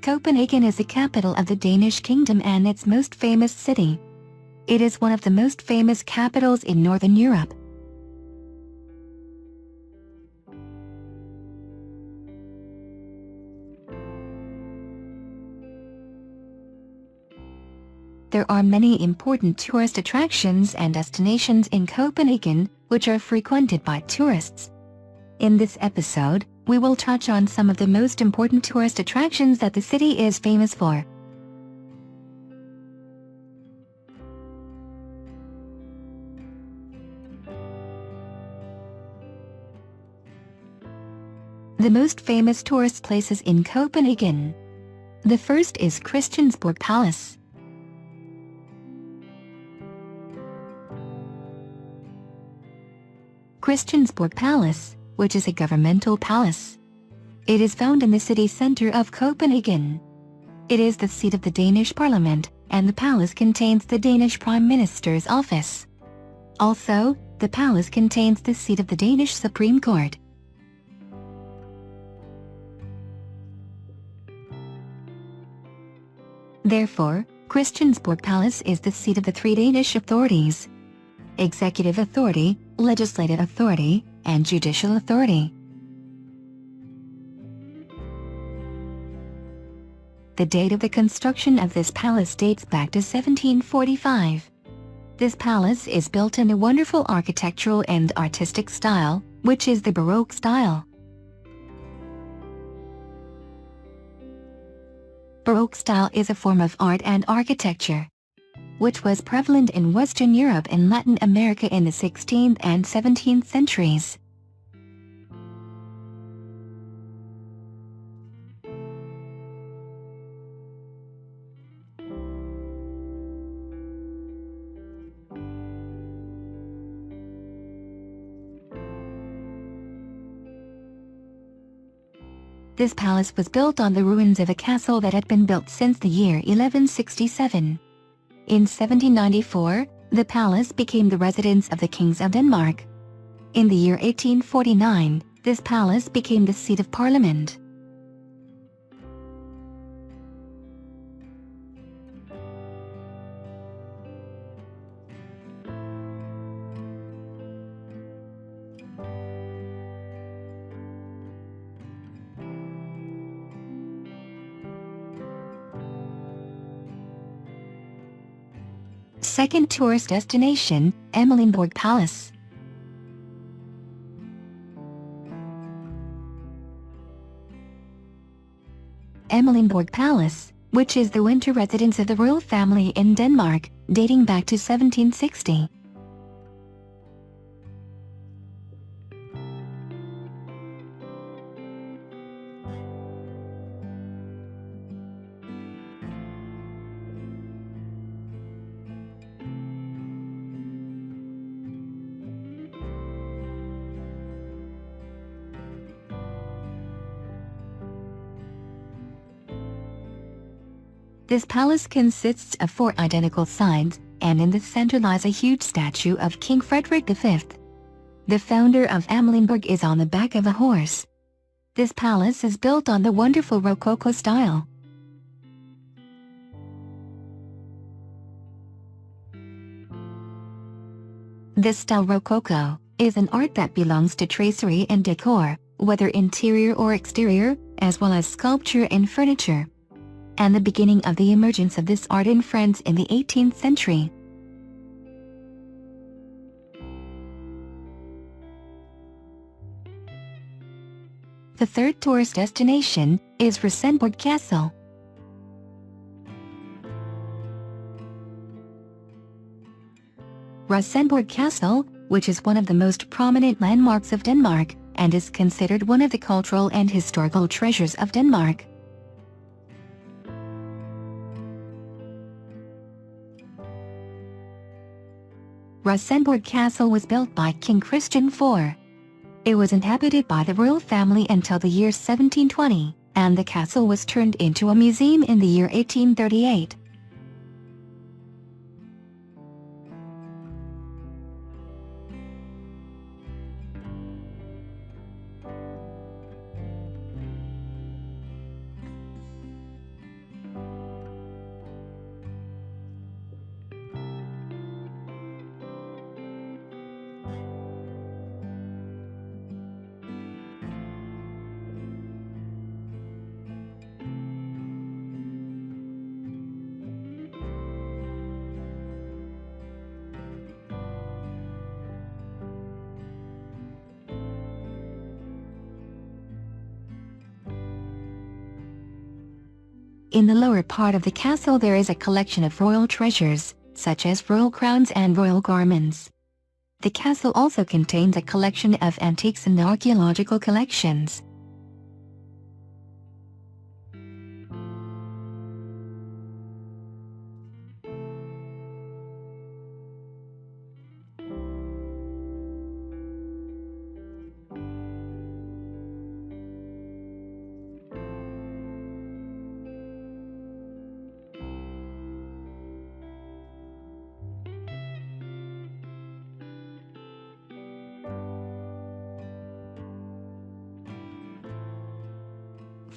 Copenhagen is the capital of the Danish kingdom and its most famous city. It is one of the most famous capitals in Northern Europe. There are many important tourist attractions and destinations in Copenhagen, which are frequented by tourists. In this episode, we will touch on some of the most important tourist attractions that the city is famous for. The most famous tourist places in Copenhagen. The first is Christiansburg Palace. Christiansburg Palace, which is a governmental palace. It is found in the city center of Copenhagen. It is the seat of the Danish Parliament, and the palace contains the Danish Prime Minister's office. Also, the palace contains the seat of the Danish Supreme Court. Therefore, Christiansburg Palace is the seat of the three Danish authorities: executive authority, legislative authority, and judicial authority. The date of the construction of this palace dates back to 1745. This palace is built in a wonderful architectural and artistic style, which is the Baroque style. Baroque style is a form of art and architecture which was prevalent in Western Europe and Latin America in the 16th and 17th centuries. This palace was built on the ruins of a castle that had been built since the year 1167. In 1794, the palace became the residence of the kings of Denmark. In the year 1849, this palace became the seat of parliament. Second tourist destination, Amalenburg Palace. Amalenburg Palace, which is the winter residence of the royal family in Denmark, dating back to 1760. This palace consists of 4 identical sides, and in the center lies a huge statue of King Frederick V. The founder of Amalenburg is on the back of a horse. This palace is built on the wonderful Rococo style. This style Rococo is an art that belongs to tracery and decor, whether interior or exterior, as well as sculpture and furniture, and the beginning of the emergence of this art in France in the 18th century. The third tourist destination is Rosenborg Castle. Rosenborg Castle, which is one of the most prominent landmarks of Denmark, and is considered one of the cultural and historical treasures of Denmark. Rosenborg Castle was built by King Christian IV. It was inhabited by the royal family until the year 1720, and the castle was turned into a museum in the year 1838. In the lower part of the castle there is a collection of royal treasures, such as royal crowns and royal garments. The castle also contains a collection of antiques and archaeological collections.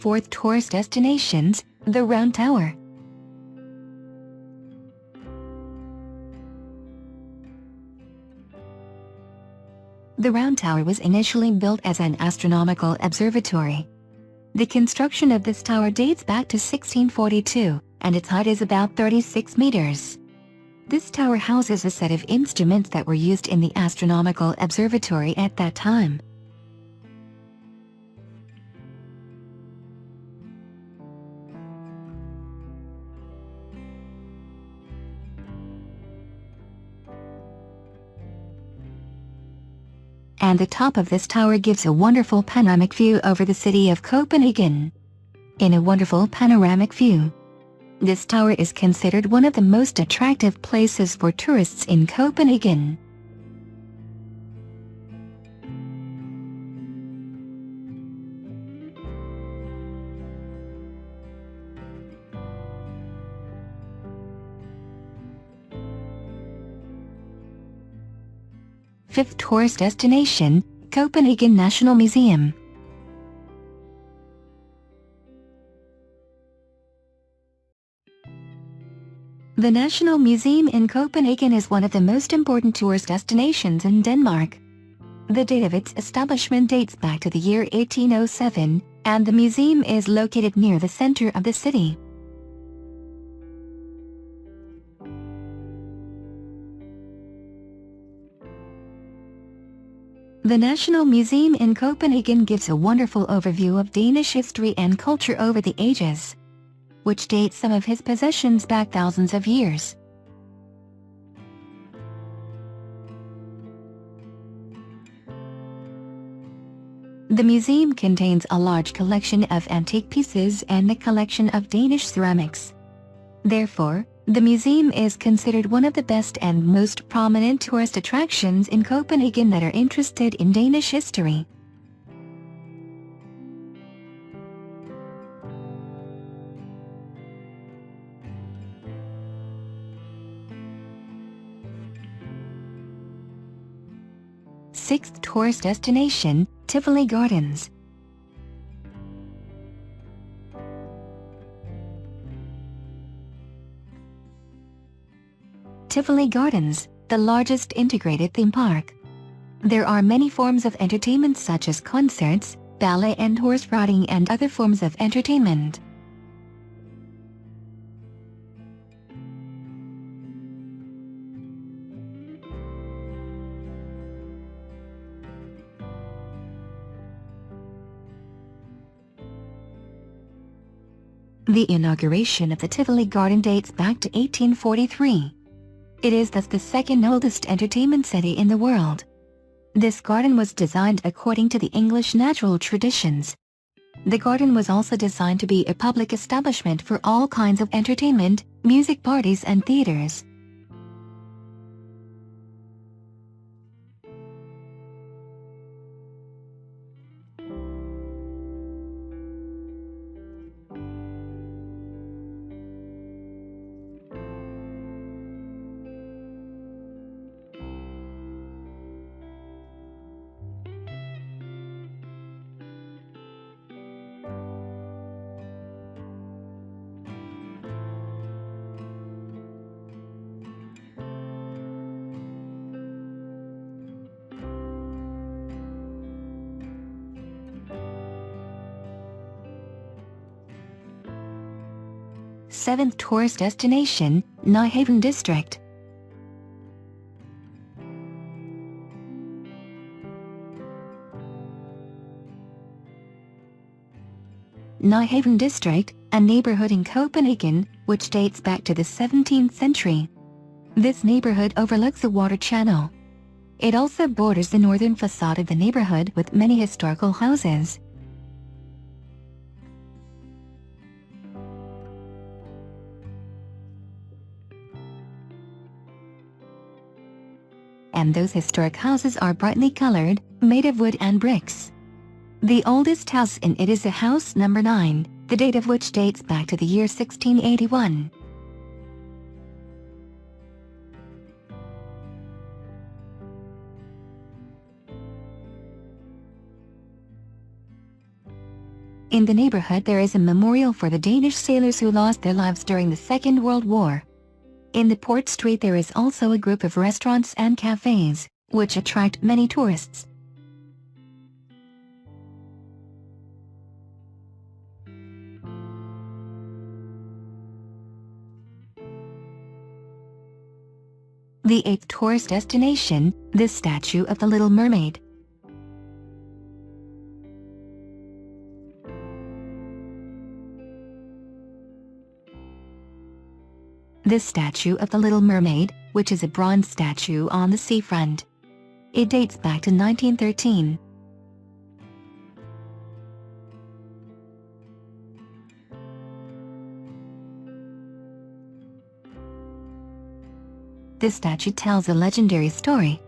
Fourth tourist destinations, the Round Tower. The Round Tower was initially built as an astronomical observatory. The construction of this tower dates back to 1642, and its height is about 36 meters. This tower houses a set of instruments that were used in the astronomical observatory at that time. And the top of this tower gives a wonderful panoramic view over the city of Copenhagen. In a wonderful panoramic view, this tower is considered one of the most attractive places for tourists in Copenhagen. Fifth tourist destination, Copenhagen National Museum. The National Museum in Copenhagen is one of the most important tourist destinations in Denmark. The date of its establishment dates back to the year 1807, and the museum is located near the center of the city. The National Museum in Copenhagen gives a wonderful overview of Danish history and culture over the ages, which dates some of his possessions back thousands of years. The museum contains a large collection of antique pieces and a collection of Danish ceramics. Therefore, the museum is considered one of the best and most prominent tourist attractions in Copenhagen that are interested in Danish history. Sixth tourist destination, Tivoli Gardens. Tivoli Gardens, the largest integrated theme park. There are many forms of entertainment such as concerts, ballet and horse riding and other forms of entertainment. The inauguration of the Tivoli Garden dates back to 1843. It is thus the second oldest entertainment city in the world. This garden was designed according to the English natural traditions. The garden was also designed to be a public establishment for all kinds of entertainment, music parties and theaters. Seventh tourist destination, Nyhavn District. Nyhavn District, a neighborhood in Copenhagen, which dates back to the 17th century. This neighborhood overlooks a water channel. It also borders the northern facade of the neighborhood with many historical houses. And those historic houses are brightly colored, made of wood and bricks. The oldest house in it is a house number 9, the date of which dates back to the year 1681. In the neighborhood there is a memorial for the Danish sailors who lost their lives during the Second World War. In the Port Street there is also a group of restaurants and cafes, which attract many tourists. The 8th tourist destination, the statue of the Little Mermaid. The statue of the Little Mermaid, which is a bronze statue on the seafront. It dates back to 1913. This statue tells a legendary story.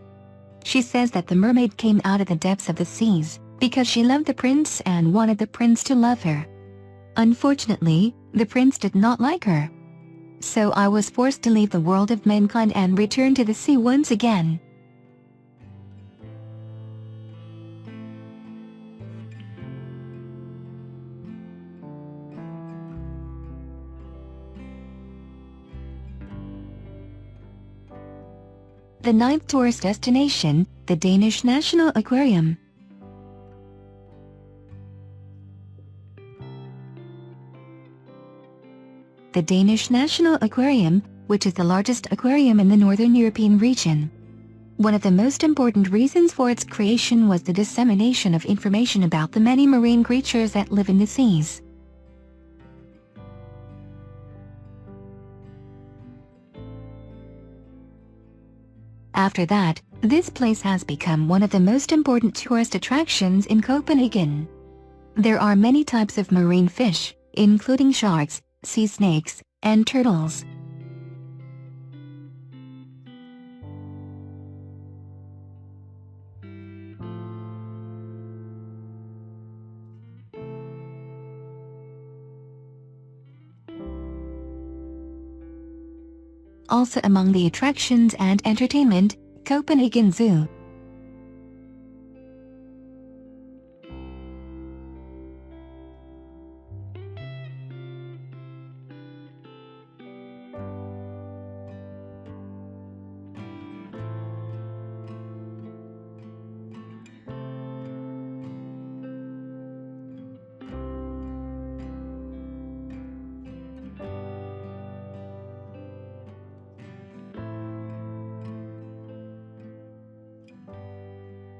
She says that the mermaid came out of the depths of the seas because she loved the prince and wanted the prince to love her. Unfortunately, the prince did not like her. So I was forced to leave the world of mankind and return to the sea once again. The 9th tourist destination, the Danish National Aquarium. The Danish National Aquarium, which is the largest aquarium in the Northern European region. One of the most important reasons for its creation was the dissemination of information about the many marine creatures that live in the seas. After that, this place has become one of the most important tourist attractions in Copenhagen. There are many types of marine fish, including sharks, sea snakes, and turtles. Also among the attractions and entertainment, Copenhagen Zoo.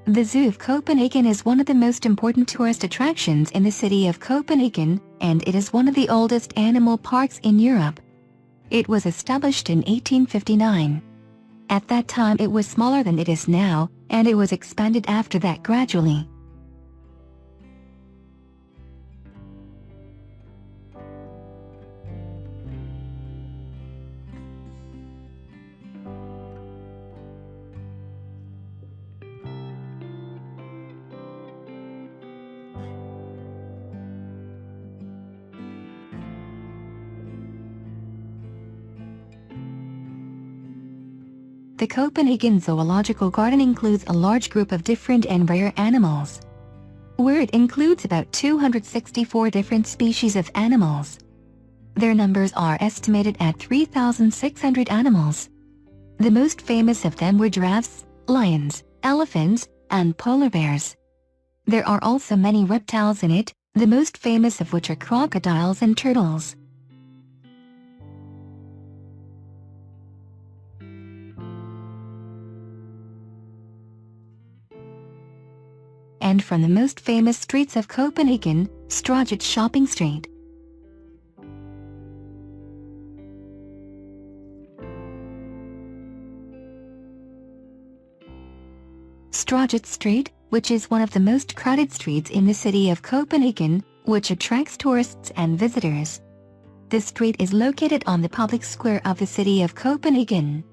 The Zoo of Copenhagen is one of the most important tourist attractions in the city of Copenhagen, and it is one of the oldest animal parks in Europe. It was established in 1859. At that time it was smaller than it is now, and it was expanded after that gradually. The Copenhagen Zoological Garden includes a large group of different and rare animals, where it includes about 264 different species of animals. Their numbers are estimated at 3,600 animals. The most famous of them were giraffes, lions, elephants, and polar bears. There are also many reptiles in it, the most famous of which are crocodiles and turtles. and from the most famous streets of Copenhagen, Stroget Shopping Street. Stroget Street, which is one of the most crowded streets in the city of Copenhagen, which attracts tourists and visitors. This street is located on the public square of the city of Copenhagen.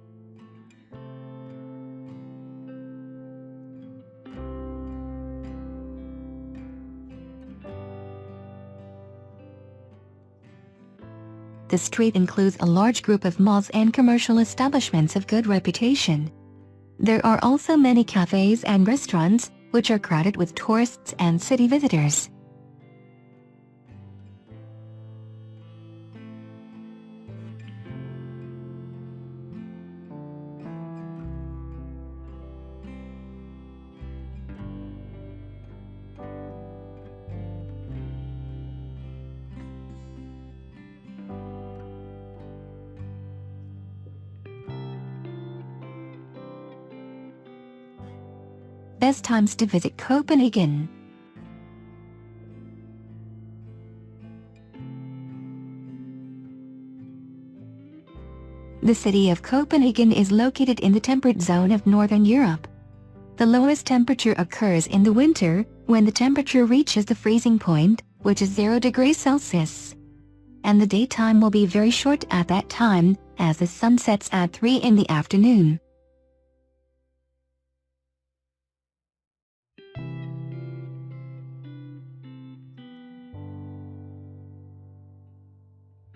The street includes a large group of malls and commercial establishments of good reputation. There are also many cafes and restaurants, which are crowded with tourists and city visitors. Best times to visit Copenhagen. The city of Copenhagen is located in the temperate zone of Northern Europe. The lowest temperature occurs in the winter, when the temperature reaches the freezing point, which is 0 degrees Celsius. And the daytime will be very short at that time, as the sun sets at 3 in the afternoon.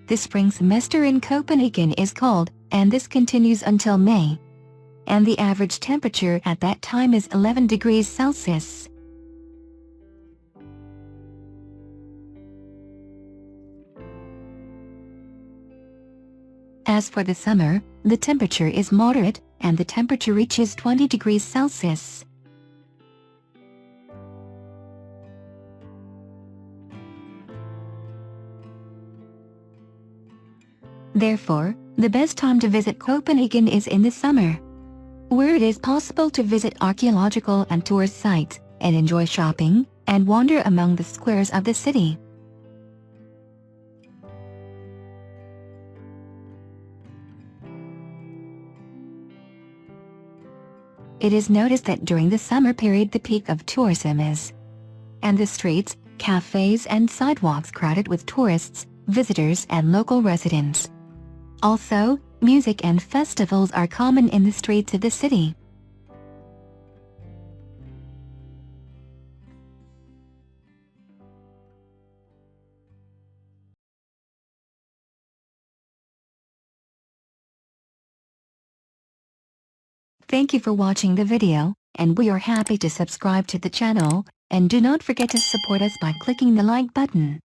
The spring semester in Copenhagen is cold, and this continues until May. And the average temperature at that time is 11 degrees Celsius. As for the summer, the temperature is moderate, and the temperature reaches 20 degrees Celsius. Therefore, the best time to visit Copenhagen is in the summer, where it is possible to visit archaeological and tourist sites, and enjoy shopping, and wander among the squares of the city. It is noticed that during the summer period the peak of tourism is, and the streets, cafes and sidewalks crowded with tourists, visitors and local residents. Also, music and festivals are common in the streets of the city. Thank you for watching the video, and we are happy to subscribe to the channel, and do not forget to support us by clicking the like button.